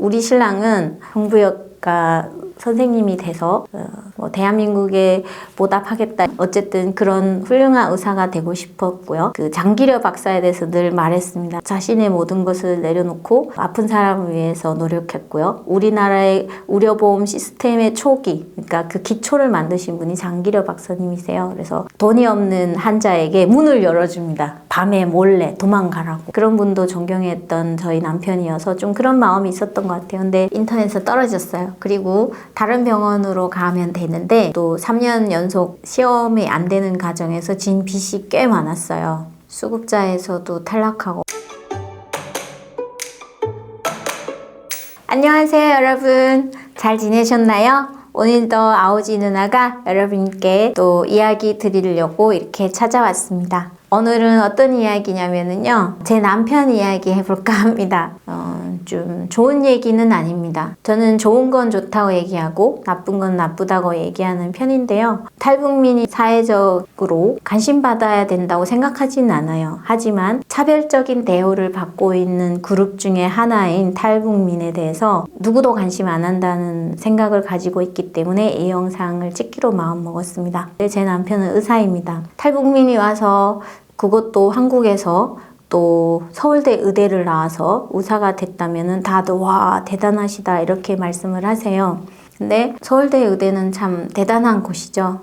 우리 신랑은 정부역가 선생님이 돼서 대한민국에 보답하겠다. 어쨌든 그런 훌륭한 의사가 되고 싶었고요. 그 장기려 박사에 대해서 늘 말했습니다. 자신의 모든 것을 내려놓고 아픈 사람을 위해서 노력했고요. 우리나라의 의료보험 시스템의 초기, 그러니까 그 기초를 만드신 분이 장기려 박사님이세요. 그래서 돈이 없는 환자에게 문을 열어줍니다. 밤에 몰래 도망가라고. 그런 분도 존경했던 저희 남편이어서 좀 그런 마음이 있었던 것 같아요. 근데 인터넷에서 떨어졌어요. 그리고 다른 병원으로 가면 되는데 또 3년 연속 시험이 안 되는 과정에서 진 빚이 꽤 많았어요. 수급자에서도 탈락하고. 안녕하세요, 여러분. 잘 지내셨나요? 오늘도 아오지 누나가 여러분께 또 이야기 드리려고 이렇게 찾아왔습니다. 오늘은 어떤 이야기냐면요. 제 남편 이야기 해볼까 합니다. 좀 좋은 얘기는 아닙니다. 저는 좋은 건 좋다고 얘기하고 나쁜 건 나쁘다고 얘기하는 편인데요. 탈북민이 사회적으로 관심받아야 된다고 생각하지는 않아요. 하지만 차별적인 대우를 받고 있는 그룹 중에 하나인 탈북민에 대해서 누구도 관심 안 한다는 생각을 가지고 있기 때문에 이 영상을 찍기로 마음먹었습니다. 제 남편은 의사입니다. 탈북민이 와서 그것도 한국에서 또 서울대 의대를 나와서 의사가 됐다면 다들 와 대단하시다 이렇게 말씀을 하세요. 근데 서울대 의대는 참 대단한 곳이죠.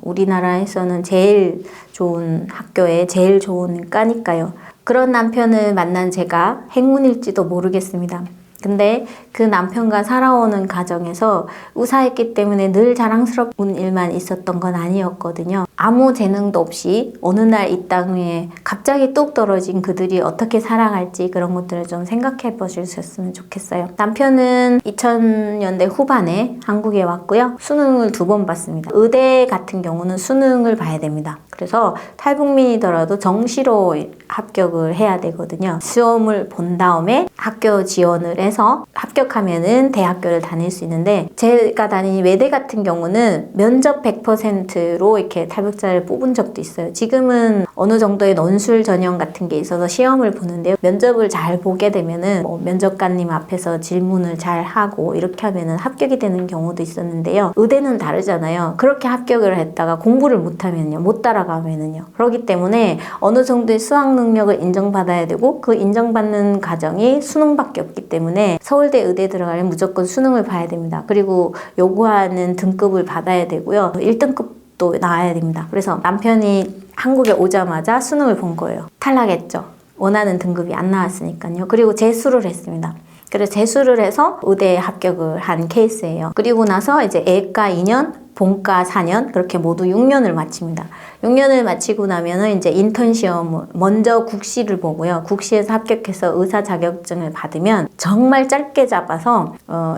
우리나라에서는 제일 좋은 학교에 제일 좋은 과니까요. 그런 남편을 만난 제가 행운일지도 모르겠습니다. 근데 그 남편과 살아오는 과정에서 의사였기 때문에 늘 자랑스러운 일만 있었던 건 아니었거든요. 아무 재능도 없이 어느 날 이 땅 위에 갑자기 뚝 떨어진 그들이 어떻게 살아갈지 그런 것들을 좀 생각해 보셨으면 좋겠어요. 남편은 2000년대 후반에 한국에 왔고요. 수능을 2번 봤습니다. 의대 같은 경우는 수능을 봐야 됩니다. 그래서 탈북민이더라도 정시로 합격을 해야 되거든요. 시험을 본 다음에 학교 지원을 해서 합격하면은 대학교를 다닐 수 있는데 제가 다니는 외대 같은 경우는 면접 100%로 이렇게 탈북자를 뽑은 적도 있어요. 지금은 어느 정도의 논술 전형 같은 게 있어서 시험을 보는데요. 면접을 잘 보게 되면은 면접관님 앞에서 질문을 잘 하고 이렇게 하면은 합격이 되는 경우도 있었는데요. 의대는 다르잖아요. 그렇게 합격을 했다가 공부를 못하면요. 못 따라가면은요. 그렇기 때문에 어느 정도의 수학 능력을 인정받아야 되고 그 인정받는 과정이 수능밖에 없기 때문에 서울대 의대 들어가려면 무조건 수능을 봐야 됩니다. 그리고 요구하는 등급을 받아야 되고요. 1등급도 나와야 됩니다. 그래서 남편이 한국에 오자마자 수능을 본 거예요. 탈락했죠. 원하는 등급이 안 나왔으니까요. 그리고 재수를 했습니다. 그래서 재수를 해서 의대에 합격을 한 케이스예요. 그리고 나서 이제 애과 2년, 본과 4년 그렇게 모두 6년을 마칩니다. 6년을 마치고 나면은 이제 인턴 시험을 먼저 국시를 보고요. 국시에서 합격해서 의사 자격증을 받으면 정말 짧게 잡아서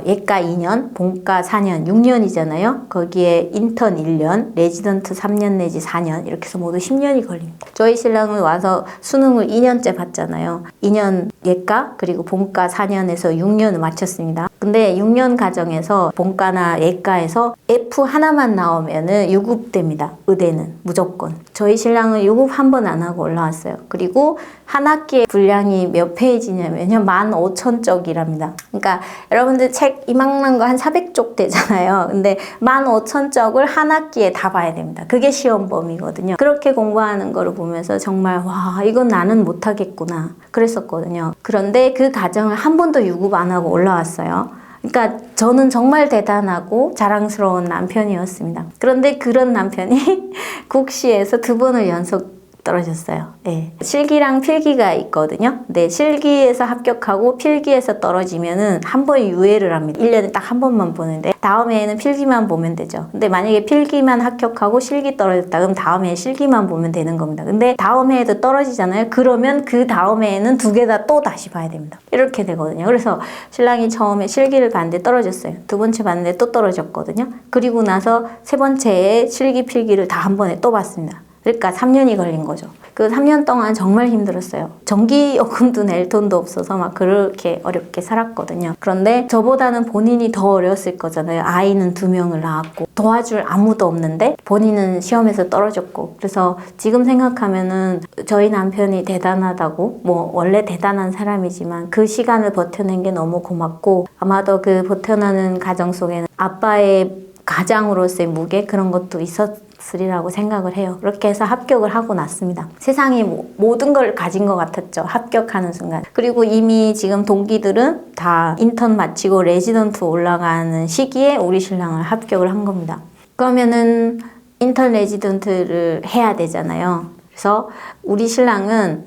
예과 2년, 본과 4년, 6년이잖아요. 거기에 인턴 1년, 레지던트 3년 내지 4년 이렇게 해서 모두 10년이 걸립니다. 저희 신랑은 와서 수능을 2년째 봤잖아요. 2년 예과 그리고 본과 4년에서 6년을 마쳤습니다. 근데 6년 과정에서 본과나 예과에서 F 하나만 나오면은 유급됩니다. 의대는 무조건. 저희 신랑은 유급 한 번 안 하고 올라왔어요. 그리고 한 학기의 분량이 몇 페이지냐면요. 15,000쪽이랍니다. 그러니까 여러분들 책 이만한 거 한 400쪽 되잖아요. 근데 15,000쪽을 한 학기에 다 봐야 됩니다. 그게 시험 범위거든요. 그렇게 공부하는 거를 보면서 정말 와 이건 나는 못하겠구나 그랬었거든요. 그런데 그 과정을 한 번도 유급 안 하고 올라왔어요. 그러니까 저는 정말 대단하고 자랑스러운 남편이었습니다. 그런데 그런 남편이 국시에서 2번을 연속 떨어졌어요. 네. 실기랑 필기가 있거든요. 네, 실기에서 합격하고 필기에서 떨어지면은 한 번 유예를 합니다. 1년에 딱 한 번만 보는데 다음 해에는 필기만 보면 되죠. 근데 만약에 필기만 합격하고 실기 떨어졌다 그럼 다음 해에 실기만 보면 되는 겁니다. 근데 다음 해에도 떨어지잖아요. 그러면 그 다음 해에는 2개 다 또 다시 봐야 됩니다. 이렇게 되거든요. 그래서 신랑이 처음에 실기를 봤는데 떨어졌어요. 2번째 봤는데 또 떨어졌거든요. 그리고 나서 3번째에 실기 필기를 다 한 번에 또 봤습니다. 그러니까 3년이 걸린 거죠. 그 3년 동안 정말 힘들었어요. 전기요금도 낼 돈도 없어서 막 그렇게 어렵게 살았거든요. 그런데 저보다는 본인이 더 어려웠을 거잖아요. 아이는 2명을 낳았고 도와줄 아무도 없는데 본인은 시험에서 떨어졌고. 그래서 지금 생각하면은 저희 남편이 대단하다고, 뭐 원래 대단한 사람이지만 그 시간을 버텨낸 게 너무 고맙고, 아마도 그 버텨나는 가정 속에는 아빠의 가장으로서의 무게, 그런 것도 있었으리라고 생각을 해요. 그렇게 해서 합격을 하고 났습니다. 세상이 모든 걸 가진 것 같았죠. 합격하는 순간. 그리고 이미 지금 동기들은 다 인턴 마치고 레지던트 올라가는 시기에 우리 신랑을 합격을 한 겁니다. 그러면은 인턴 레지던트를 해야 되잖아요. 그래서 우리 신랑은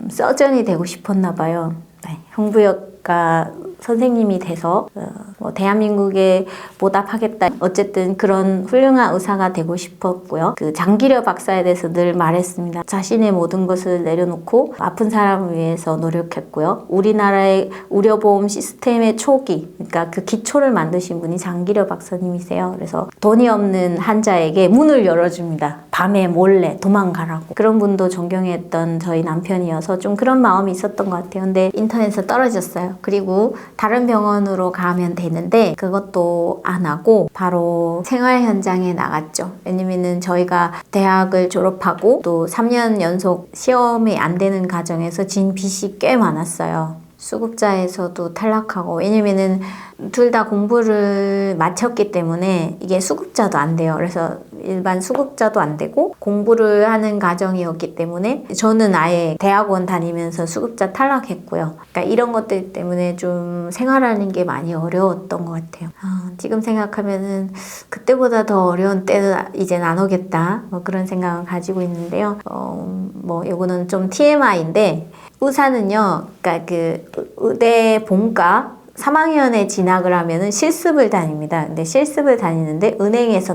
서전이 되고 싶었나 봐요. 네, 형부역과 선생님이 돼서 뭐 대한민국에 보답하겠다. 어쨌든 그런 훌륭한 의사가 되고 싶었고요. 그 장기려 박사에 대해서 늘 말했습니다. 자신의 모든 것을 내려놓고 아픈 사람을 위해서 노력했고요. 우리나라의 의료보험 시스템의 초기, 그러니까 그 기초를 만드신 분이 장기려 박사님이세요. 그래서 돈이 없는 환자에게 문을 열어줍니다. 밤에 몰래 도망가라고. 그런 분도 존경했던 저희 남편이어서 좀 그런 마음이 있었던 것 같아요. 근데 인터넷에서 떨어졌어요. 그리고 다른 병원으로 가면 되는데 그것도 안 하고 바로 생활 현장에 나갔죠. 왜냐면은 저희가 대학을 졸업하고 또 3년 연속 시험이 안 되는 과정에서 진 빚이 꽤 많았어요. 수급자에서도 탈락하고, 왜냐면은 둘 다 공부를 마쳤기 때문에 이게 수급자도 안 돼요. 그래서 일반 수급자도 안 되고 공부를 하는 과정이었기 때문에 저는 아예 대학원 다니면서 수급자 탈락했고요. 그러니까 이런 것들 때문에 좀 생활하는 게 많이 어려웠던 것 같아요. 지금 생각하면은 그때보다 더 어려운 때는 이제 안 오겠다, 뭐 그런 생각을 가지고 있는데요. 뭐 요거는 좀 TMI인데, 의사는요, 그러니까 그 의대 본과 3학년에 진학을 하면은 실습을 다닙니다. 근데 실습을 다니는데 은행에서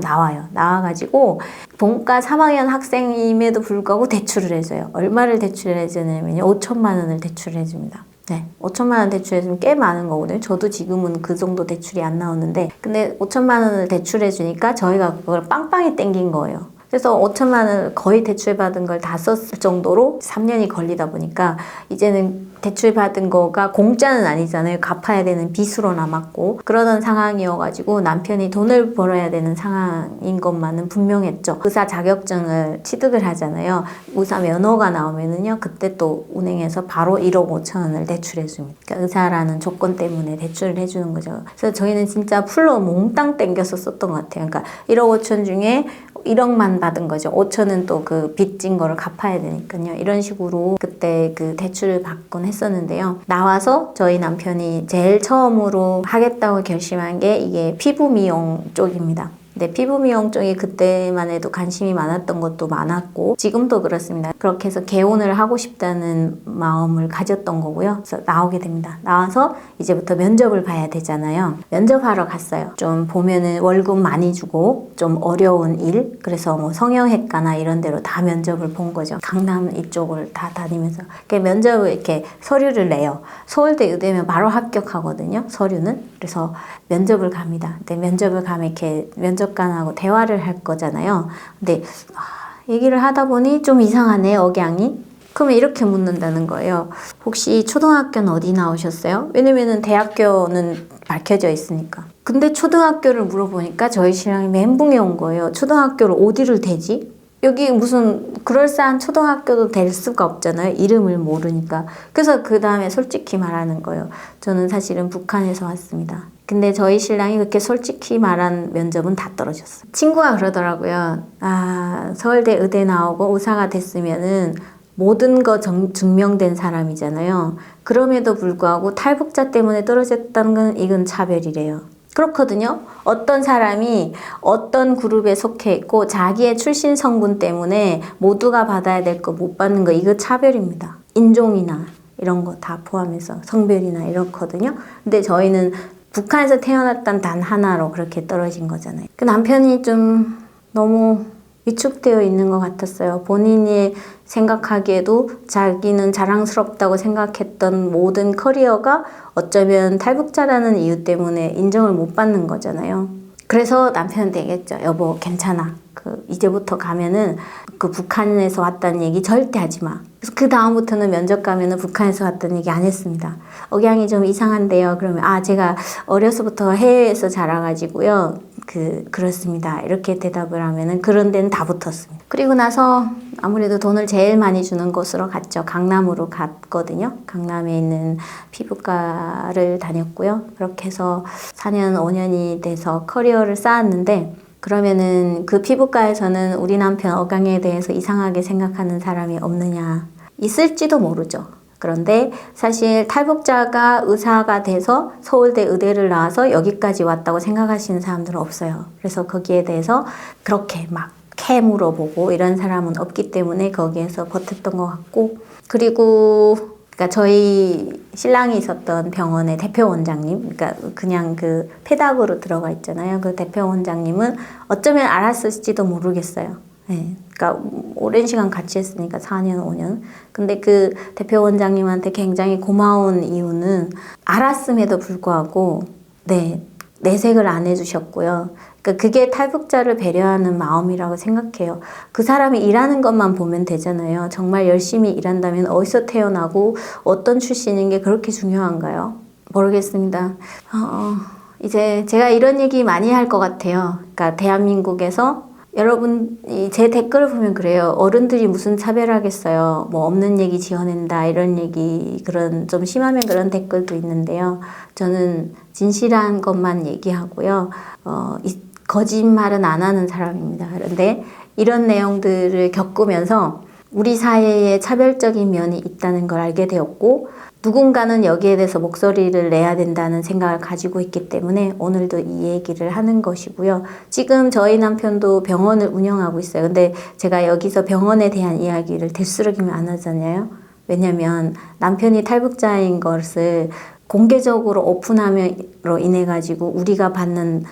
나와가지고 본과 3학년 학생임에도 불구하고 대출을 해줘요. 얼마를 대출을 해주냐면요, 5천만 원을 대출을 해줍니다. 네, 5천만 원 대출해주면 꽤 많은 거거든요. 저도 지금은 그 정도 대출이 안 나오는데, 근데 5천만 원을 대출해주니까 저희가 그걸 빵빵히 땡긴 거예요. 그래서 5천만 원을 거의 대출받은 걸 다 썼을 정도로 3년이 걸리다 보니까 이제는 대출받은 거가 공짜는 아니잖아요. 갚아야 되는 빚으로 남았고, 그러던 상황이어가지고 남편이 돈을 벌어야 되는 상황인 것만은 분명했죠. 의사 자격증을 취득을 하잖아요. 의사 면허가 나오면은요, 그때 또 은행에서 바로 1억 5천 원을 대출해 줍니다. 그러니까 의사라는 조건 때문에 대출을 해주는 거죠. 그래서 저희는 진짜 풀로 몽땅 땡겨서 썼던 것 같아요. 그러니까 1억 5천 중에 1억만 받은 거죠. 5천은 또 그 빚진 거를 갚아야 되니까요. 이런 식으로 그때 그 대출을 받곤 했었는데요. 나와서 저희 남편이 제일 처음으로 하겠다고 결심한 게 이게 피부 미용 쪽입니다. 근데 피부 미용 쪽이 그때만 해도 관심이 많았던 것도 많았고 지금도 그렇습니다. 그렇게 해서 개원을 하고 싶다는 마음을 가졌던 거고요. 그래서 나오게 됩니다. 나와서 이제부터 면접을 봐야 되잖아요. 면접하러 갔어요. 좀 보면은 월급 많이 주고 좀 어려운 일, 그래서 뭐 성형외과나 이런 데로 다 면접을 본 거죠. 강남 이쪽을 다 다니면서 면접을 이렇게 서류를 내요. 서울대 의대면 바로 합격하거든요, 서류는. 그래서 면접을 갑니다. 근데 면접을 가면 이렇게 면접관하고 대화를 할 거잖아요. 근데 얘기를 하다 보니 좀 이상하네, 억양이. 그러면 이렇게 묻는다는 거예요. 혹시 초등학교는 어디 나오셨어요? 왜냐면은 대학교는 밝혀져 있으니까. 근데 초등학교를 물어보니까 저희 신랑이 멘붕에 온 거예요. 초등학교를 어디를 대지? 여기 무슨 그럴싸한 초등학교도 될 수가 없잖아요. 이름을 모르니까. 그래서 그 다음에 솔직히 말하는 거예요. 저는 사실은 북한에서 왔습니다. 근데 저희 신랑이 그렇게 솔직히 말한 면접은 다 떨어졌어요. 친구가 그러더라고요. 서울대 의대 나오고 의사가 됐으면은 모든 거 증명된 사람이잖아요. 그럼에도 불구하고 탈북자 때문에 떨어졌다는 건 이건 차별이래요. 그렇거든요. 어떤 사람이 어떤 그룹에 속해 있고 자기의 출신 성분 때문에 모두가 받아야 될 거 못 받는 거, 이거 차별입니다. 인종이나 이런 거 다 포함해서 성별이나 이렇거든요. 근데 저희는 북한에서 태어났던 단 하나로 그렇게 떨어진 거잖아요. 그 남편이 좀 너무 위축되어 있는 것 같았어요. 본인이 생각하기에도 자기는 자랑스럽다고 생각했던 모든 커리어가 어쩌면 탈북자라는 이유 때문에 인정을 못 받는 거잖아요. 그래서 남편한테 얘기했죠. 여보, 괜찮아. 이제부터 가면은 그 북한에서 왔다는 얘기 절대 하지 마. 그래서 그 다음부터는 면접 가면은 북한에서 왔다는 얘기 안 했습니다. 억양이 좀 이상한데요. 그러면 제가 어려서부터 해외에서 자라가지고요. 그렇습니다. 이렇게 대답을 하면은 그런 데는 다 붙었습니다. 그리고 나서 아무래도 돈을 제일 많이 주는 곳으로 갔죠. 강남으로 갔거든요. 강남에 있는 피부과를 다녔고요. 그렇게 해서 4년, 5년이 돼서 커리어를 쌓았는데 그러면은 그 피부과에서는 우리 남편 억양에 대해서 이상하게 생각하는 사람이 없느냐. 있을지도 모르죠. 그런데 사실 탈북자가 의사가 돼서 서울대 의대를 나와서 여기까지 왔다고 생각하시는 사람들은 없어요. 그래서 거기에 대해서 그렇게 막 캐 물어보고 이런 사람은 없기 때문에 거기에서 버텼던 것 같고 그리고 그러니까 저희 신랑이 있었던 병원의 대표 원장님, 그러니까 그냥 그 폐닥으로 들어가 있잖아요. 그 대표 원장님은 어쩌면 알았을지도 모르겠어요. 네, 그러니까 오랜 시간 같이 했으니까 4년, 5년. 근데 그 대표 원장님한테 굉장히 고마운 이유는 알았음에도 불구하고 내색을 안 해주셨고요. 그러니까 그게 탈북자를 배려하는 마음이라고 생각해요. 그 사람이 일하는 것만 보면 되잖아요. 정말 열심히 일한다면 어디서 태어나고 어떤 출신인 게 그렇게 중요한가요? 모르겠습니다. 이제 제가 이런 얘기 많이 할 것 같아요. 그러니까 대한민국에서 여러분 제 댓글을 보면 그래요. 어른들이 무슨 차별하겠어요. 뭐 없는 얘기 지어낸다 이런 얘기 그런 좀 심하면 그런 댓글도 있는데요. 저는 진실한 것만 얘기하고요. 거짓말은 안 하는 사람입니다. 그런데 이런 내용들을 겪으면서 우리 사회에 차별적인 면이 있다는 걸 알게 되었고 누군가는 여기에 대해서 목소리를 내야 된다는 생각을 가지고 있기 때문에 오늘도 이 얘기를 하는 것이고요. 지금 저희 남편도 병원을 운영하고 있어요. 근데 제가 여기서 병원에 대한 이야기를 될수록이면 안 하잖아요. 왜냐면 남편이 탈북자인 것을 공개적으로 오픈함으로 인해 가지고 우리가 받는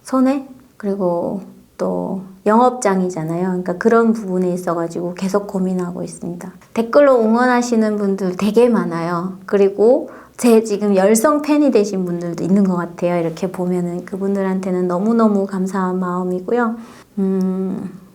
손해? 그리고 또 영업장이잖아요. 그러니까 그런 부분에 있어가지고 계속 고민하고 있습니다. 댓글로 응원하시는 분들 되게 많아요. 그리고 제 지금 열성 팬이 되신 분들도 있는 것 같아요. 이렇게 보면은 그분들한테는 너무너무 감사한 마음이고요.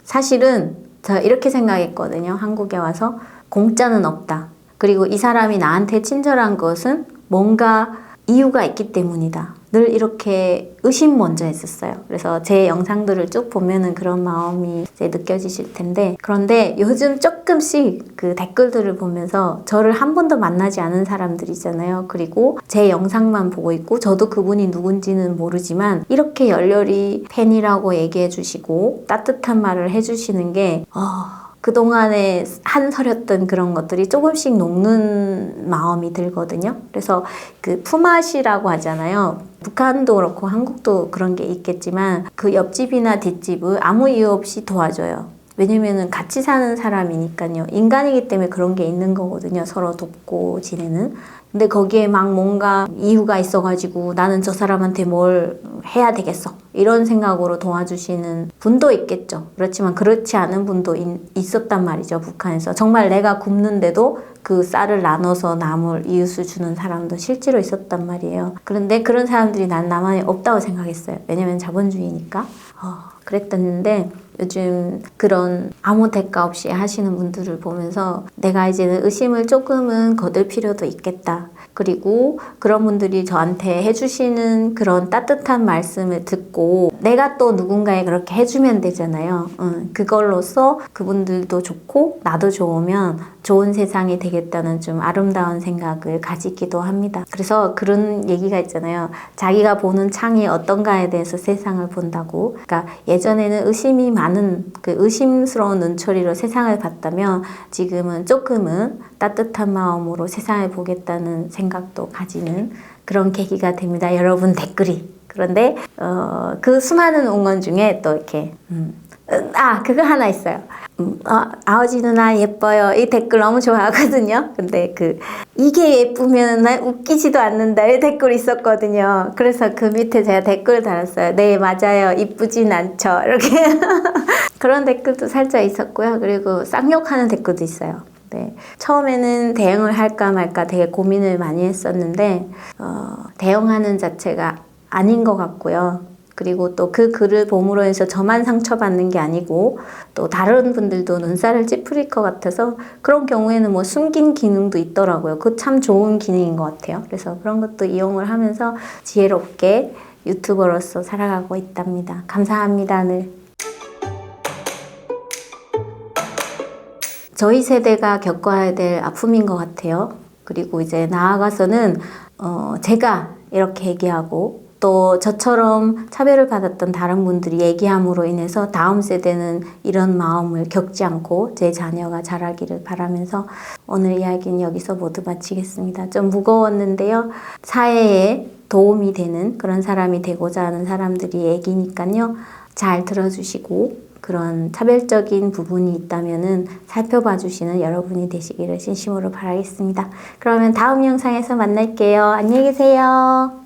사실은 저 이렇게 생각했거든요. 한국에 와서 공짜는 없다. 그리고 이 사람이 나한테 친절한 것은 뭔가 이유가 있기 때문이다. 늘 이렇게 의심 먼저 했었어요. 그래서 제 영상들을 쭉 보면은 그런 마음이 이제 느껴지실 텐데 그런데 요즘 조금씩 그 댓글들을 보면서 저를 한 번도 만나지 않은 사람들이잖아요. 그리고 제 영상만 보고 있고 저도 그분이 누군지는 모르지만 이렇게 열렬히 팬이라고 얘기해 주시고 따뜻한 말을 해주시는 게 그동안에 한서렸던 그런 것들이 조금씩 녹는 마음이 들거든요. 그래서 그 품앗이라고 하잖아요. 북한도 그렇고 한국도 그런 게 있겠지만 그 옆집이나 뒷집을 아무 이유 없이 도와줘요. 왜냐면은 같이 사는 사람이니까요. 인간이기 때문에 그런 게 있는 거거든요. 서로 돕고 지내는. 근데 거기에 막 뭔가 이유가 있어가지고 나는 저 사람한테 뭘 해야 되겠어. 이런 생각으로 도와주시는 분도 있겠죠. 그렇지만 그렇지 않은 분도 있었단 말이죠. 북한에서. 정말 내가 굶는데도 그 쌀을 나눠서 남을 이웃을 주는 사람도 실제로 있었단 말이에요. 그런데 그런 사람들이 난 나만이 없다고 생각했어요. 왜냐면 자본주의니까. 그랬었는데 요즘 그런 아무 대가 없이 하시는 분들을 보면서 내가 이제는 의심을 조금은 거둘 필요도 있겠다. 그리고 그런 분들이 저한테 해주시는 그런 따뜻한 말씀을 듣고 내가 또 누군가에 그렇게 해주면 되잖아요. 그걸로써 그분들도 좋고 나도 좋으면 좋은 세상이 되겠다는 좀 아름다운 생각을 가지기도 합니다. 그래서 그런 얘기가 있잖아요. 자기가 보는 창이 어떤가에 대해서 세상을 본다고. 그러니까 예전에는 의심이 많은 그 의심스러운 눈초리로 세상을 봤다면 지금은 조금은 따뜻한 마음으로 세상을 보겠다는 생각도 가지는 그런 계기가 됩니다. 여러분 댓글이. 그런데 그 수많은 응원 중에 또 이렇게 그거 하나 있어요. 아오지 누나 예뻐요. 이 댓글 너무 좋아하거든요. 근데 이게 예쁘면 난 웃기지도 않는다. 이 댓글이 있었거든요. 그래서 그 밑에 제가 댓글 달았어요. 네, 맞아요. 이쁘진 않죠. 이렇게. 그런 댓글도 살짝 있었고요. 그리고 쌍욕하는 댓글도 있어요. 네. 처음에는 대응을 할까 말까 되게 고민을 많이 했었는데 대응하는 자체가 아닌 것 같고요. 그리고 또 그 글을 봄으로 해서 저만 상처받는 게 아니고 또 다른 분들도 눈살을 찌푸릴 것 같아서 그런 경우에는 뭐 숨긴 기능도 있더라고요. 그거 참 좋은 기능인 것 같아요. 그래서 그런 것도 이용을 하면서 지혜롭게 유튜버로서 살아가고 있답니다. 감사합니다, 늘. 저희 세대가 겪어야 될 아픔인 것 같아요. 그리고 이제 나아가서는 제가 이렇게 얘기하고 또 저처럼 차별을 받았던 다른 분들이 얘기함으로 인해서 다음 세대는 이런 마음을 겪지 않고 제 자녀가 자라기를 바라면서 오늘 이야기는 여기서 모두 마치겠습니다. 좀 무거웠는데요. 사회에 도움이 되는 그런 사람이 되고자 하는 사람들이 얘기니까요. 잘 들어주시고 그런 차별적인 부분이 있다면은 살펴봐 주시는 여러분이 되시기를 진심으로 바라겠습니다. 그러면 다음 영상에서 만날게요. 안녕히 계세요.